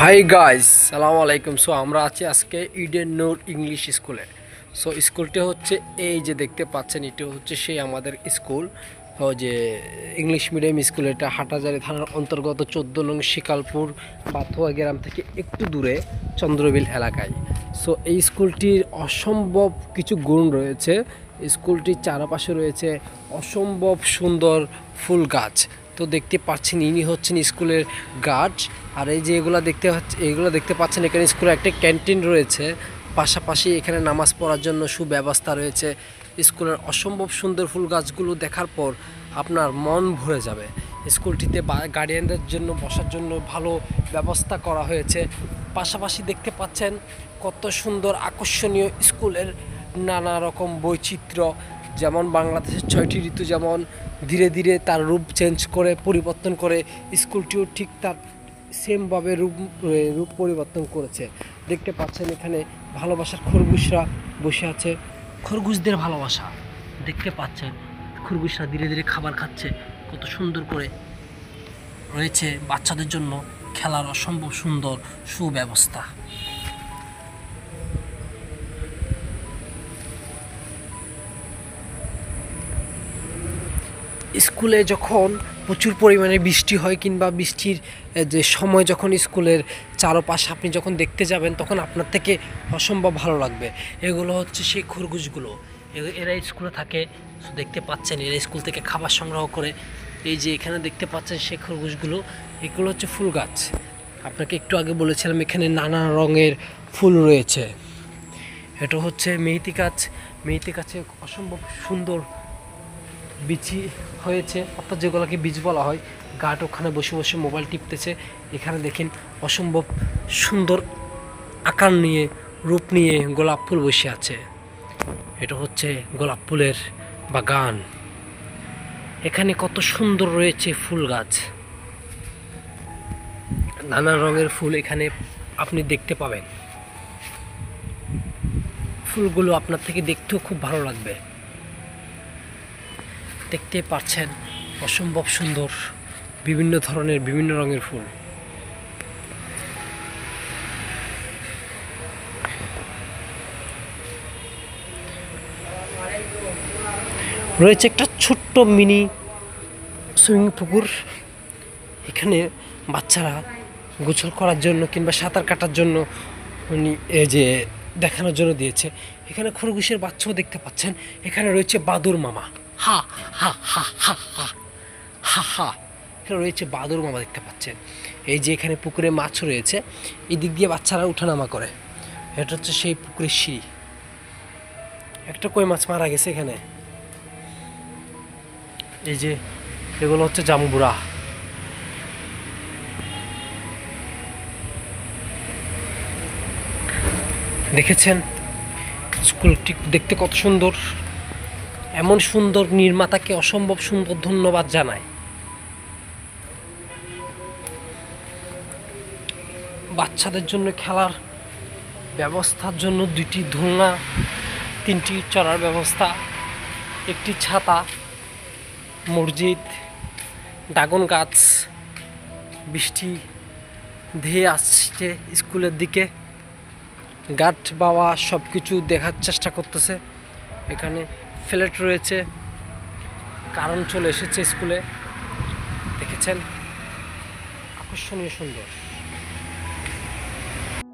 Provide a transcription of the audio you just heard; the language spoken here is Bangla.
হাই গাইস, সালামু আলাইকুম। সো আমরা আছি আজকে ইডেন নূর ইংলিশ স্কুলে। সো স্কুলটি হচ্ছে এই যে দেখতে পাচ্ছেন, এটা হচ্ছে সেই আমাদের স্কুল, যে ইংলিশ মিডিয়াম স্কুল। এটা হাটাজারি থানার অন্তর্গত 14 নং শিকালপুর পাথুয়া গ্রাম থেকে একটু দূরে চন্দ্রবিল এলাকায়। সো এই স্কুলটির অসম্ভব কিছু গুণ রয়েছে। স্কুলটির চারপাশে রয়েছে অসম্ভব সুন্দর ফুল গাছ। তো দেখতে পাচ্ছেন ইনি হচ্ছেন স্কুলের গার্ড। আর এই যে এগুলো দেখতে পাচ্ছেন, এখানে স্কুলে একটা ক্যান্টিন রয়েছে, পাশাপাশি এখানে নামাজ পড়ার জন্য সুব্যবস্থা রয়েছে। স্কুলের অসম্ভব সুন্দর ফুল গাছগুলো দেখার পর আপনার মন ভরে যাবে। স্কুলটিতে গার্ডিয়ানদের জন্য বসার জন্য ভালো ব্যবস্থা করা হয়েছে। পাশাপাশি দেখতে পাচ্ছেন কত সুন্দর আকর্ষণীয় স্কুলের নানা রকম বৈচিত্র্য। যেমন বাংলাদেশের 6টি ঋতু যেমন ধীরে ধীরে তার রূপ চেঞ্জ করে পরিবর্তন করে, স্কুলটিও ঠিক তার সেমভাবে রূপ পরিবর্তন করেছে। দেখতে পাচ্ছেন এখানে ভালোবাসার খরগোশরা বসে আছে, খরগোশদের ভালোবাসা দেখতে পাচ্ছেন। খরগোশরা ধীরে ধীরে খাবার খাচ্ছে, কত সুন্দর করে রয়েছে বাচ্চাদের জন্য খেলার অসম্ভব সুন্দর সুব্যবস্থা। স্কুলে যখন প্রচুর পরিমাণে বৃষ্টি হয় কিংবা বৃষ্টির যে সময়, যখন স্কুলের চারপাশে আপনি যখন দেখতে যাবেন, তখন আপনার থেকে অসম্ভব ভালো লাগবে। এগুলো হচ্ছে সেই খরগোশগুলো, এরা স্কুলে থাকে। দেখতে পাচ্ছেন এরা স্কুল থেকে খাবার সংগ্রহ করে। এই যে এখানে দেখতে পাচ্ছেন সেই খরগোশগুলো, এগুলো হচ্ছে ফুল গাছ। আপনাকে একটু আগে বলেছিলাম এখানে নানা রঙের ফুল রয়েছে। এটা হচ্ছে মেথি গাছ। মেথি গাছে অসম্ভব সুন্দর বিচি হয়েছে, অর্থাৎ যেগুলোকে বীজ বলা হয়। গার্ড ওখানে বসে বসে মোবাইল টিপতেছে। এখানে দেখেন অসম্ভব সুন্দর আকার নিয়ে, রূপ নিয়ে গোলাপ ফুল বসে আছে। এটা হচ্ছে গোলাপ ফুলের বাগান। এখানে কত সুন্দর রয়েছে ফুল গাছ, নানা রঙের ফুল এখানে আপনি দেখতে পাবেন। ফুলগুলো আপনার থেকে দেখতেও খুব ভালো লাগবে। দেখতে পাচ্ছেন অসম্ভব সুন্দর বিভিন্ন ধরনের বিভিন্ন রঙের ফুল। রয়েছে একটা ছোট্ট মিনি সুইমিং পুকুর। এখানে বাচ্চারা গোসল করার জন্য কিংবা সাঁতার কাটার জন্য যে দেখানোর জন্য দিয়েছে। এখানে খরগোশের বাচ্চাও দেখতে পাচ্ছেন। এখানে রয়েছে বাদুর মামা, হা হা হা হা হা হা হা। এখানে রয়েছে বাদুর মামা দেখতে পাচ্ছেন। এই যে এখানে পুকুরে মাছ রয়েছে, এই দিক দিয়ে বাচ্চারা উঠানামা করে। এটা হচ্ছে সেই পুকুরের সিঁড়ি। একটা কই মাছ মারা গেছে এখানে। এই যে এগুলো হচ্ছে জাম্বুরা। দেখেছেন স্কুলটি দেখতে কত সুন্দর। এমন সুন্দর নির্মাতাকে অসম্ভব সুন্দর ধন্যবাদ জানাই। বাচ্চাদের জন্য খেলার ব্যবস্থার জন্য 2টি দোলনা, 3টি চড়ার ব্যবস্থা, একটি ছাতা, মসজিদ, ড্রাগন গাছ। বৃষ্টি ধেয়ে আসছে স্কুলের দিকে। গার্ড বাবা সব কিছু দেখার চেষ্টা করতেছে। এখানে ফ্ল্যাট রয়েছে, কারণ চলে এসেছে স্কুলে। দেখেছেন আকর্ষণীয় সুন্দর।